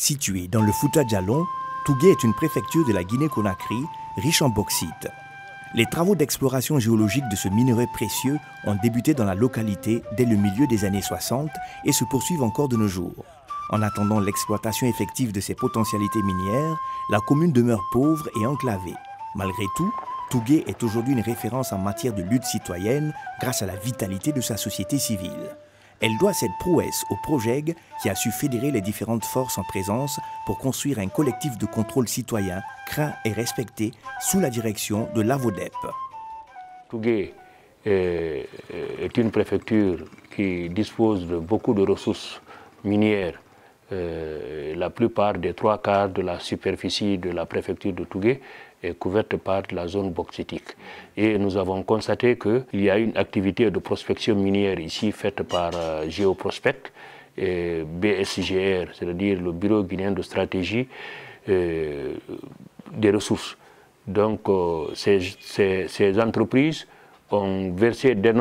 Située dans le Fouta Djallon, Tougué est une préfecture de la Guinée-Conakry, riche en bauxite. Les travaux d'exploration géologique de ce minerai précieux ont débuté dans la localité dès le milieu des années 60 et se poursuivent encore de nos jours. En attendant l'exploitation effective de ses potentialités minières, la commune demeure pauvre et enclavée. Malgré tout, Tougué est aujourd'hui une référence en matière de lutte citoyenne grâce à la vitalité de sa société civile. Elle doit cette prouesse au PROJEG qui a su fédérer les différentes forces en présence pour construire un collectif de contrôle citoyen craint et respecté sous la direction de l'AVODEP. Tougué est une préfecture qui dispose de beaucoup de ressources minières. La plupart des 3/4 de la superficie de la préfecture de Tougué est couverte par la zone bauxitique. Et nous avons constaté qu'il y a une activité de prospection minière ici faite par Géoprospect et BSGR, c'est-à-dire le Bureau guinéen de stratégie des ressources. Donc ces entreprises ont versé des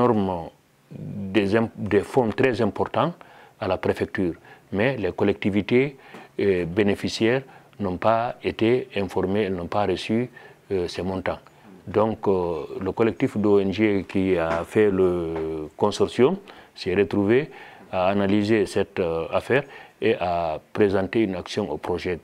fonds très importants à la préfecture, mais les collectivités bénéficiaires n'ont pas été informés, elles n'ont pas reçu ces montants. Donc le collectif d'ONG qui a fait le consortium s'est retrouvé à analyser cette affaire et à présenter une action au projet.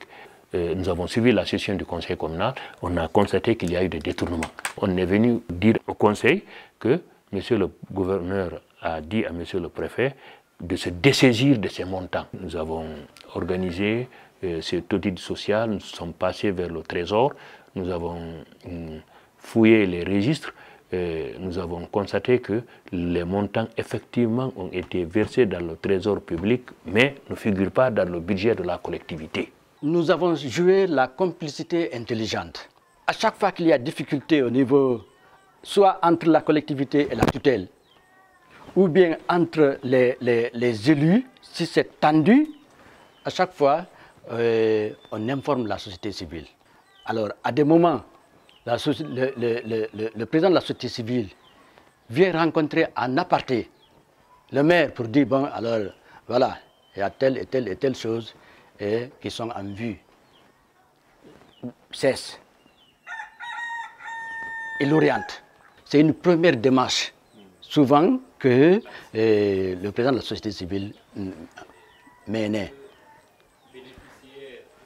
Nous avons suivi la session du conseil communal, on a constaté qu'il y a eu des détournements. On est venu dire au conseil que monsieur le gouverneur a dit à monsieur le préfet de se dessaisir de ces montants. Nous avons organisé cet audit social, nous sommes passés vers le trésor, nous avons fouillé les registres, nous avons constaté que les montants effectivement ont été versés dans le trésor public, mais ne figurent pas dans le budget de la collectivité. Nous avons joué la complicité intelligente. À chaque fois qu'il y a difficulté au niveau, soit entre la collectivité et la tutelle, ou bien entre les élus, si c'est tendu, à chaque fois, on informe la société civile. Alors, à des moments, le président de la société civile vient rencontrer en aparté le maire pour dire, bon, alors, voilà, il y a telle et telle et telle chose qui sont en vue. Cesse. Il l'oriente. C'est une première démarche, souvent, que le président de la société civile mène.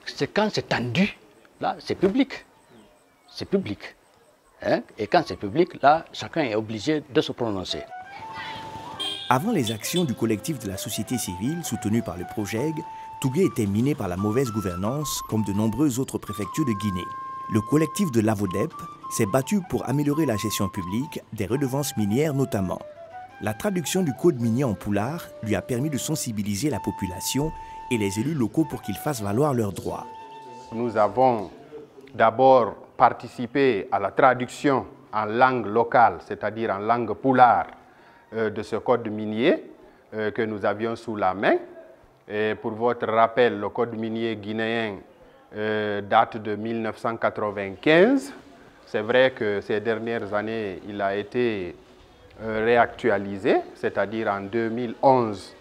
C'est quand c'est tendu, là, c'est public. C'est public. Hein? Et quand c'est public, là, chacun est obligé de se prononcer. Avant les actions du collectif de la société civile, soutenu par le PROJEG, Tougué était miné par la mauvaise gouvernance, comme de nombreuses autres préfectures de Guinée. Le collectif de l'AVODEP s'est battu pour améliorer la gestion publique, des redevances minières notamment. La traduction du code minier en poulard lui a permis de sensibiliser la population et les élus locaux pour qu'ils fassent valoir leurs droits. Nous avons d'abord participé à la traduction en langue locale, c'est-à-dire en langue poulard, de ce code minier que nous avions sous la main. Et pour votre rappel, le code minier guinéen date de 1995. C'est vrai que ces dernières années, il a été réactualisé, c'est-à-dire en 2011,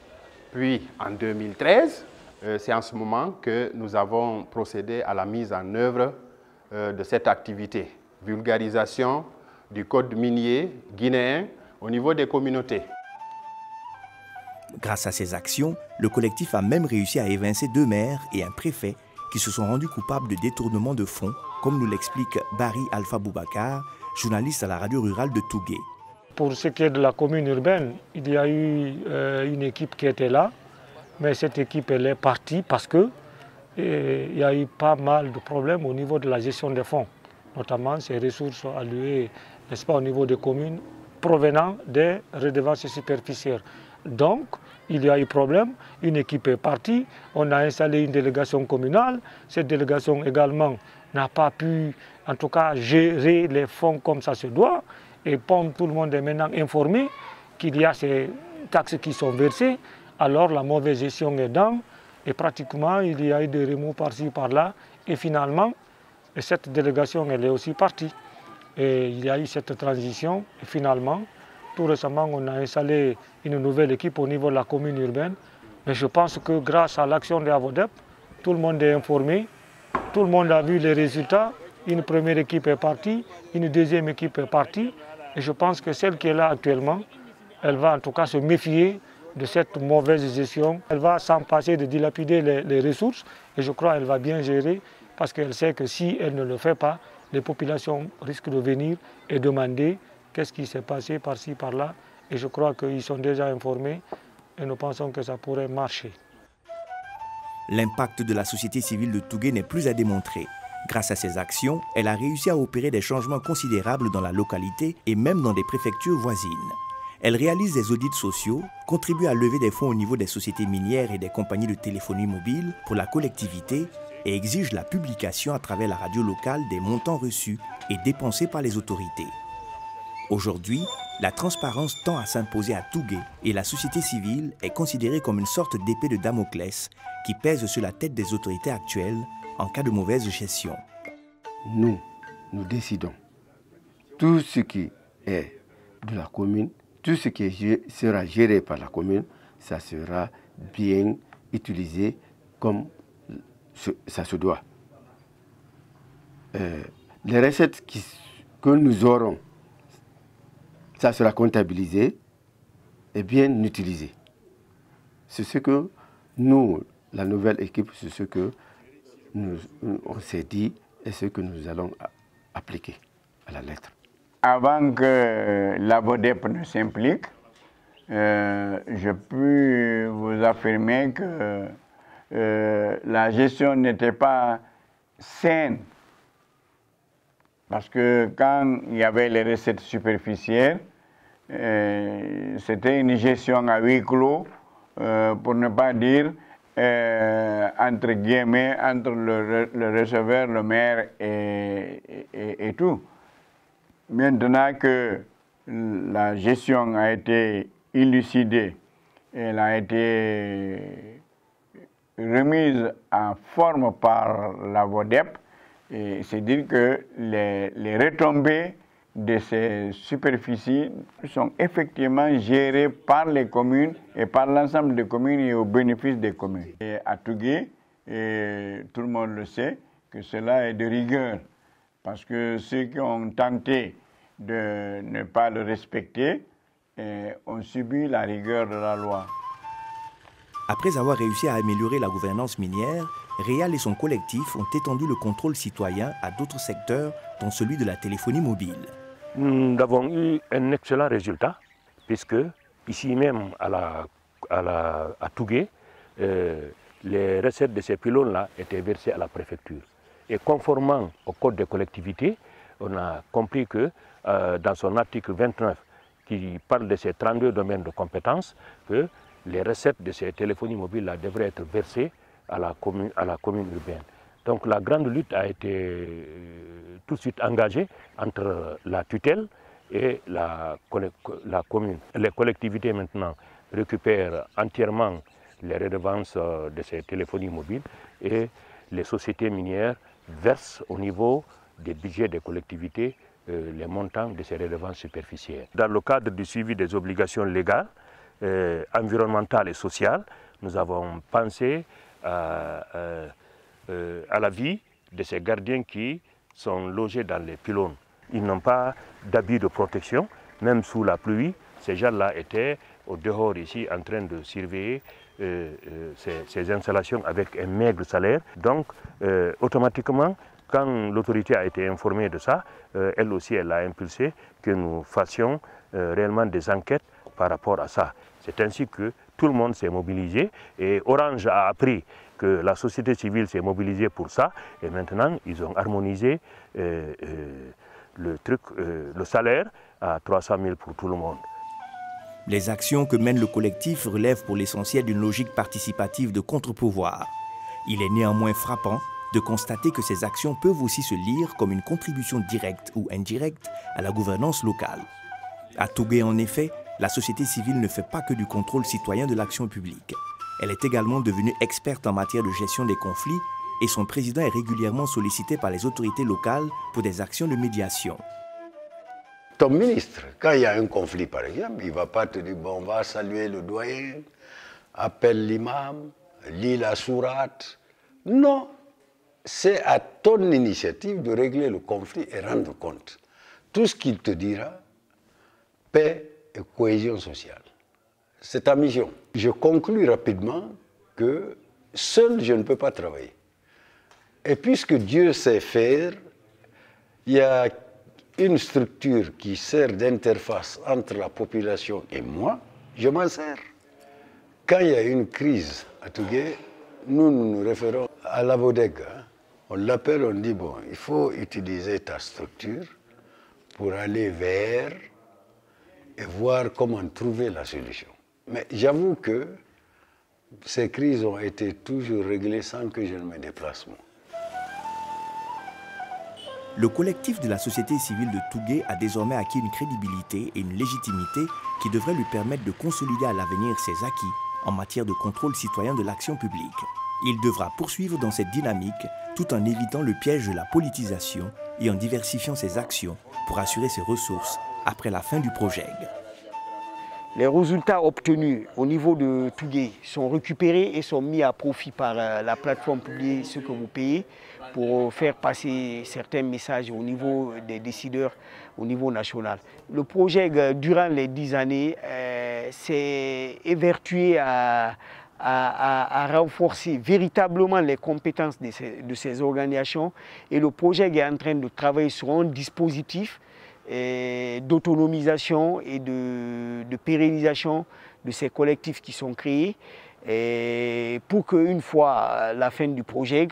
puis en 2013. C'est en ce moment que nous avons procédé à la mise en œuvre de cette activité, vulgarisation du code minier guinéen au niveau des communautés. Grâce à ces actions, le collectif a même réussi à évincer 2 maires et un préfet qui se sont rendus coupables de détournement de fonds, comme nous l'explique Barry Alpha Boubacar, journaliste à la radio rurale de Tougué. Pour ce qui est de la commune urbaine, il y a eu une équipe qui était là, mais cette équipe elle est partie parce qu'il y a eu pas mal de problèmes au niveau de la gestion des fonds, notamment ces ressources allouées, n'est-ce pas, au niveau des communes provenant des redevances superficielles. Donc, il y a eu problème, une équipe est partie, on a installé une délégation communale, cette délégation également n'a pas pu, en tout cas, gérer les fonds comme ça se doit, et comme tout le monde est maintenant informé qu'il y a ces taxes qui sont versées, alors la mauvaise gestion est dans, et pratiquement il y a eu des remous par-ci, par-là, et finalement, cette délégation elle est aussi partie. Et il y a eu cette transition, et finalement, tout récemment, on a installé une nouvelle équipe au niveau de la commune urbaine. Mais je pense que grâce à l'action de l'AVODEP, tout le monde est informé, tout le monde a vu les résultats. Une première équipe est partie, une deuxième équipe est partie. Et je pense que celle qui est là actuellement, elle va en tout cas se méfier de cette mauvaise gestion. Elle va s'en passer de dilapider les ressources et je crois qu'elle va bien gérer parce qu'elle sait que si elle ne le fait pas, les populations risquent de venir et demander qu'est-ce qui s'est passé par-ci, par-là. Et je crois qu'ils sont déjà informés et nous pensons que ça pourrait marcher. L'impact de la société civile de Tougué n'est plus à démontrer. Grâce à ses actions, elle a réussi à opérer des changements considérables dans la localité et même dans des préfectures voisines. Elle réalise des audits sociaux, contribue à lever des fonds au niveau des sociétés minières et des compagnies de téléphonie mobile pour la collectivité et exige la publication à travers la radio locale des montants reçus et dépensés par les autorités. Aujourd'hui, la transparence tend à s'imposer à Tougué et la société civile est considérée comme une sorte d'épée de Damoclès qui pèse sur la tête des autorités actuelles en cas de mauvaise gestion. Nous décidons. Tout ce qui est de la commune, tout ce qui sera géré par la commune, ça sera bien utilisé comme ça se doit. Les recettes que nous aurons, ça sera comptabilisé et bien utilisé. C'est ce que nous, la nouvelle équipe, c'est ce que on s'est dit et ce que nous allons appliquer à la lettre. Avant que la VODEP ne s'implique, je peux vous affirmer que la gestion n'était pas saine. Parce que quand il y avait les recettes superficielles, c'était une gestion à huis clos, pour ne pas dire entre guillemets, entre le receveur, le maire et tout. Maintenant que la gestion a été élucidée, elle a été remise en forme par la VODEP, c'est dire que les retombées de ces superficies sont effectivement gérées par les communes et par l'ensemble des communes et au bénéfice des communes. Et à Tougué, tout le monde le sait, que cela est de rigueur, parce que ceux qui ont tenté de ne pas le respecter ont subi la rigueur de la loi. Après avoir réussi à améliorer la gouvernance minière, Réal et son collectif ont étendu le contrôle citoyen à d'autres secteurs, dont celui de la téléphonie mobile. Nous avons eu un excellent résultat, puisque ici même à Tougué, les recettes de ces pylônes-là étaient versées à la préfecture. Et conformément au Code des collectivités, on a compris que dans son article 29, qui parle de ces 32 domaines de compétences, que les recettes de ces téléphonies mobiles-là devraient être versées à la commune urbaine. Donc la grande lutte a été tout de suite engagée entre la tutelle et la commune. Les collectivités maintenant récupèrent entièrement les redevances de ces téléphonies mobiles et les sociétés minières versent au niveau des budgets des collectivités les montants de ces redevances superficielles. Dans le cadre du suivi des obligations légales, environnementales et sociales, nous avons pensé à la vie de ces gardiens qui sont logés dans les pylônes. Ils n'ont pas d'habits de protection, même sous la pluie. Ces gens-là étaient au dehors ici en train de surveiller ces installations avec un maigre salaire. Donc, automatiquement, quand l'autorité a été informée de ça, elle aussi, elle a impulsé que nous fassions réellement des enquêtes par rapport à ça. C'est ainsi que tout le monde s'est mobilisé et Orange a appris que la société civile s'est mobilisée pour ça et maintenant ils ont harmonisé le salaire à 300 000 pour tout le monde. Les actions que mène le collectif relèvent pour l'essentiel d'une logique participative de contre-pouvoir. Il est néanmoins frappant de constater que ces actions peuvent aussi se lire comme une contribution directe ou indirecte à la gouvernance locale. À Tougué, en effet, la société civile ne fait pas que du contrôle citoyen de l'action publique. Elle est également devenue experte en matière de gestion des conflits et son président est régulièrement sollicité par les autorités locales pour des actions de médiation. Ton ministre, quand il y a un conflit par exemple, il ne va pas te dire bon, on va saluer le doyen, appelle l'imam, lis la sourate. Non, c'est à ton initiative de régler le conflit et rendre compte. Tout ce qu'il te dira, paix et cohésion sociale. C'est ta mission. Je conclus rapidement que seul je ne peux pas travailler. Et puisque Dieu sait faire, il y a une structure qui sert d'interface entre la population et moi, je m'en sers. Quand il y a une crise à Tougué, nous nous référons à la bodega. On l'appelle, on dit, bon, il faut utiliser ta structure pour aller vers et voir comment trouver la solution. Mais j'avoue que ces crises ont été toujours réglées sans que je ne me déplace moi. Le collectif de la société civile de Tougué a désormais acquis une crédibilité et une légitimité qui devraient lui permettre de consolider à l'avenir ses acquis en matière de contrôle citoyen de l'action publique. Il devra poursuivre dans cette dynamique tout en évitant le piège de la politisation et en diversifiant ses actions pour assurer ses ressources après la fin du projet. Les résultats obtenus au niveau de Tougué sont récupérés et sont mis à profit par la plateforme Publiez ce que vous payez pour faire passer certains messages au niveau des décideurs au niveau national. Le projet, durant les 10 années, s'est évertué à renforcer véritablement les compétences de ces organisations, et le projet est en train de travailler sur un dispositif d'autonomisation et de pérennisation de ces collectifs qui sont créés, et pour qu'une fois la fin du projet,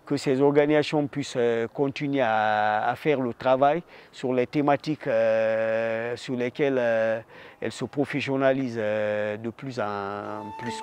que ces organisations puissent continuer à faire le travail sur les thématiques sur lesquelles elles se professionnalisent de plus en plus.